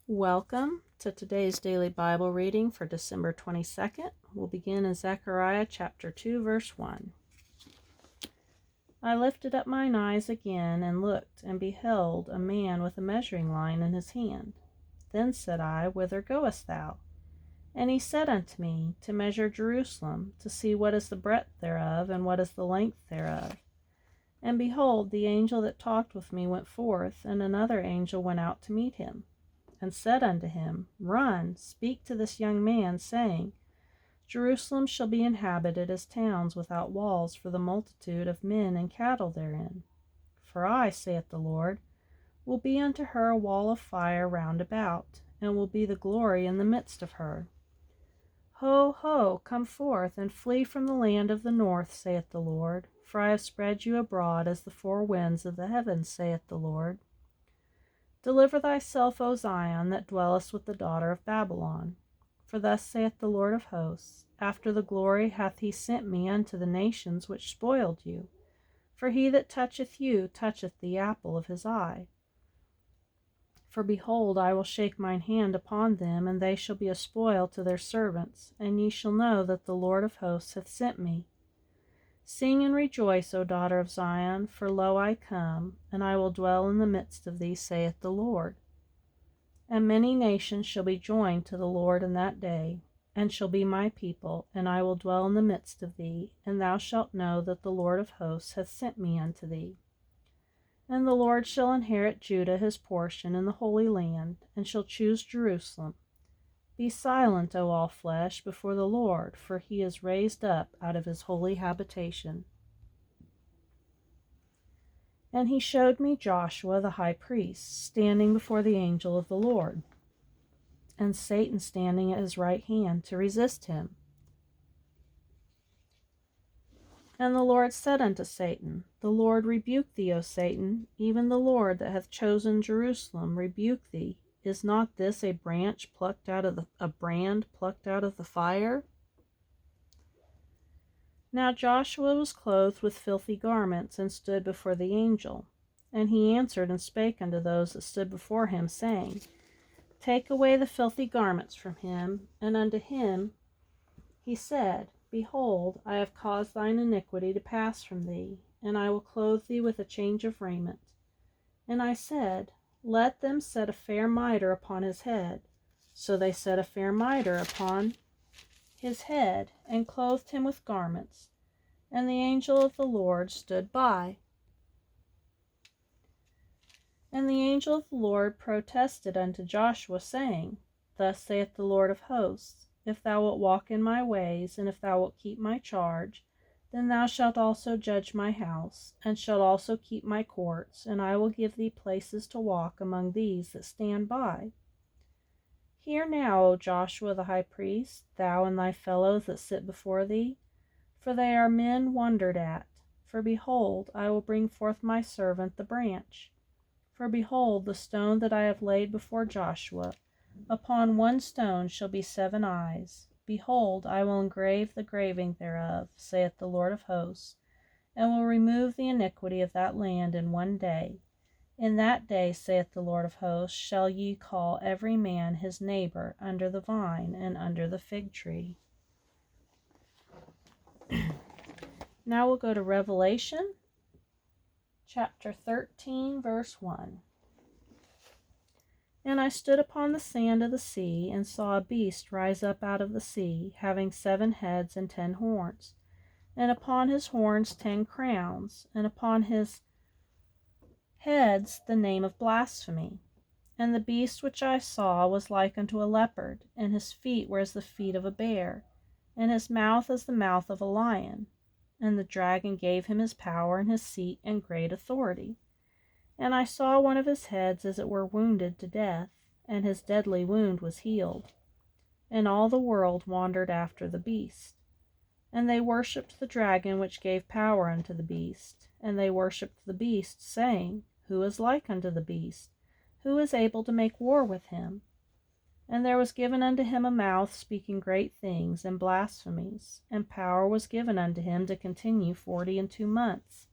Welcome to today's daily Bible reading for December 22nd. We'll begin in Zechariah chapter 2, verse 1. I lifted up mine eyes again and looked, and beheld a man with a measuring line in his hand. Then said I, Whither goest thou? And he said unto me, To measure Jerusalem, to see what is the breadth thereof, and what is the length thereof. And behold, the angel that talked with me went forth, and another angel went out to meet him, and said unto him, Run, speak to this young man, saying, Jerusalem shall be inhabited as towns without walls for the multitude of men and cattle therein. For I, saith the Lord, will be unto her a wall of fire round about, and will be the glory in the midst of her. Ho, ho, come forth, and flee from the land of the north, saith the Lord, for I have spread you abroad as the four winds of the heavens, saith the Lord. Deliver thyself, O Zion, that dwellest with the daughter of Babylon. For thus saith the Lord of hosts, After the glory hath he sent me unto the nations which spoiled you. For he that toucheth you toucheth the apple of his eye. For behold, I will shake mine hand upon them, and they shall be a spoil to their servants, and ye shall know that the Lord of hosts hath sent me. Sing and rejoice, O daughter of Zion, for lo, I come, and I will dwell in the midst of thee, saith the Lord. And many nations shall be joined to the Lord in that day, and shall be my people, and I will dwell in the midst of thee, and thou shalt know that the Lord of hosts hath sent me unto thee. And the Lord shall inherit Judah his portion in the Holy Land, and shall choose Jerusalem. Be silent, O all flesh, before the Lord, for he is raised up out of his holy habitation. And he showed me Joshua the high priest, standing before the angel of the Lord, and Satan standing at his right hand to resist him. And the Lord said unto Satan, The Lord rebuke thee, O Satan, even the Lord that hath chosen Jerusalem rebuke thee. Is not this a brand plucked out of the fire? Now Joshua was clothed with filthy garments, and stood before the angel. And he answered and spake unto those that stood before him, saying, Take away the filthy garments from him. And unto him he said, Behold, I have caused thine iniquity to pass from thee, and I will clothe thee with a change of raiment. And I said, Let them set a fair mitre upon his head. So they set a fair mitre upon his head, and clothed him with garments. And the angel of the Lord stood by. And the angel of the Lord protested unto Joshua, saying, Thus saith the Lord of hosts, If thou wilt walk in my ways, and if thou wilt keep my charge, then thou shalt also judge my house, and shalt also keep my courts, and I will give thee places to walk among these that stand by. Hear now, O Joshua the high priest, thou and thy fellows that sit before thee, for they are men wondered at. For behold, I will bring forth my servant the branch. For behold, the stone that I have laid before Joshua, upon one stone shall be 7 eyes. Behold, I will engrave the graving thereof, saith the Lord of hosts, and will remove the iniquity of that land in one day. In that day, saith the Lord of hosts, shall ye call every man his neighbor under the vine and under the fig tree. Now we'll go to Revelation, chapter 13, verse 1. And I stood upon the sand of the sea, and saw a beast rise up out of the sea, having 7 heads and 10 horns, and upon his horns 10 crowns, and upon his heads the name of blasphemy. And the beast which I saw was like unto a leopard, and his feet were as the feet of a bear, and his mouth as the mouth of a lion. And the dragon gave him his power and his seat and great authority. And I saw one of his heads as it were wounded to death, and his deadly wound was healed. And all the world wandered after the beast. And they worshipped the dragon which gave power unto the beast. And they worshipped the beast, saying, Who is like unto the beast? Who is able to make war with him? And there was given unto him a mouth speaking great things and blasphemies, and power was given unto him to continue 42 months.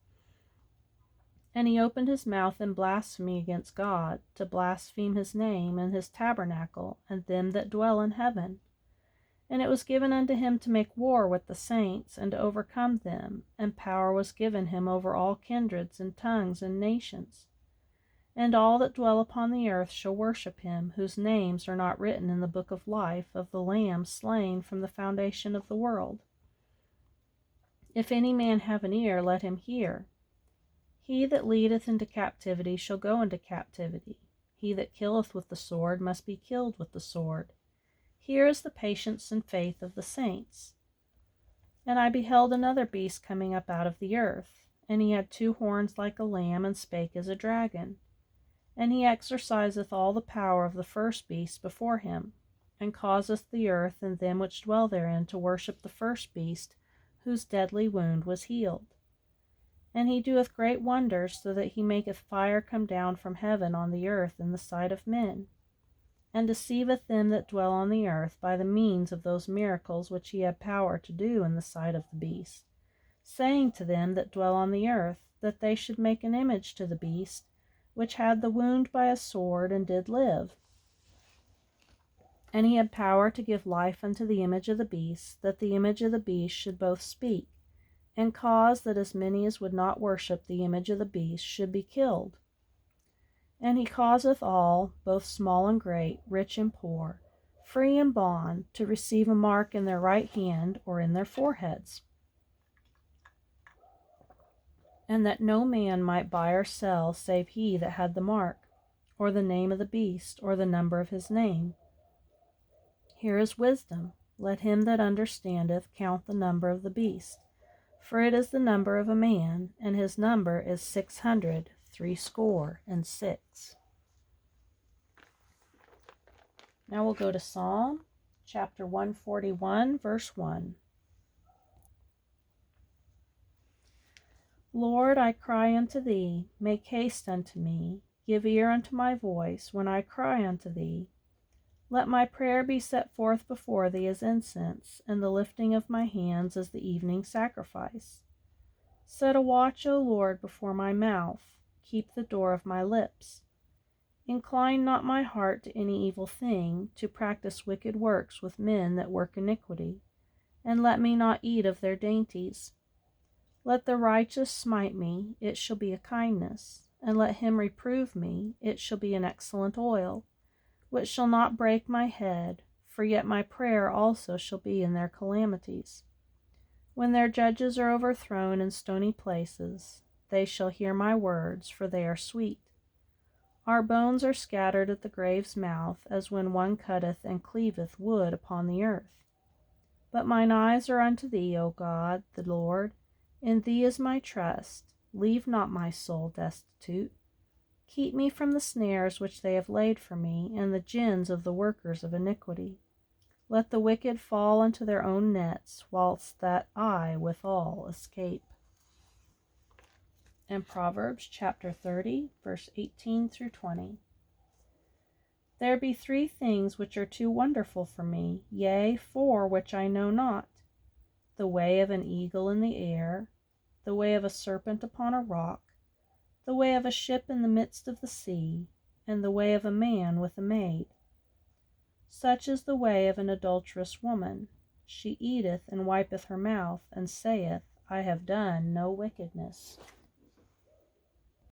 And he opened his mouth in blasphemy against God, to blaspheme his name, and his tabernacle, and them that dwell in heaven. And it was given unto him to make war with the saints, and to overcome them, and power was given him over all kindreds, and tongues, and nations. And all that dwell upon the earth shall worship him, whose names are not written in the book of life of the Lamb slain from the foundation of the world. If any man have an ear, let him hear. He that leadeth into captivity shall go into captivity. He that killeth with the sword must be killed with the sword. Here is the patience and faith of the saints. And I beheld another beast coming up out of the earth, and he had 2 horns like a lamb, and spake as a dragon. And he exerciseth all the power of the first beast before him, and causeth the earth and them which dwell therein to worship the first beast, whose deadly wound was healed. And he doeth great wonders, so that he maketh fire come down from heaven on the earth in the sight of men, and deceiveth them that dwell on the earth by the means of those miracles which he had power to do in the sight of the beast, saying to them that dwell on the earth, that they should make an image to the beast, which had the wound by a sword, and did live. And he had power to give life unto the image of the beast, that the image of the beast should both speak, and cause that as many as would not worship the image of the beast should be killed. And he causeth all, both small and great, rich and poor, free and bond, to receive a mark in their right hand or in their foreheads, and that no man might buy or sell save he that had the mark, or the name of the beast, or the number of his name. Here is wisdom. Let him that understandeth count the number of the beast, for it is the number of a man, and his number is 666. Now we'll go to Psalm chapter 141, verse 1. Lord, I cry unto thee, make haste unto me, give ear unto my voice when I cry unto thee. Let my prayer be set forth before thee as incense, and the lifting of my hands as the evening sacrifice. Set a watch, O Lord, before my mouth, keep the door of my lips. Incline not my heart to any evil thing, to practice wicked works with men that work iniquity, and let me not eat of their dainties. Let the righteous smite me, it shall be a kindness, and let him reprove me, it shall be an excellent oil, which shall not break my head, for yet my prayer also shall be in their calamities. When their judges are overthrown in stony places, they shall hear my words, for they are sweet. Our bones are scattered at the grave's mouth, as when one cutteth and cleaveth wood upon the earth. But mine eyes are unto thee, O God, the Lord. In thee is my trust. Leave not my soul destitute. Keep me from the snares which they have laid for me, and the gins of the workers of iniquity. Let the wicked fall into their own nets, whilst that I withal escape. And Proverbs chapter 30, verse 18 through 20. There be 3 things which are too wonderful for me, yea, 4 which I know not: the way of an eagle in the air, the way of a serpent upon a rock, the way of a ship in the midst of the sea, and the way of a man with a maid. Such is the way of an adulterous woman. She eateth and wipeth her mouth, and saith, I have done no wickedness.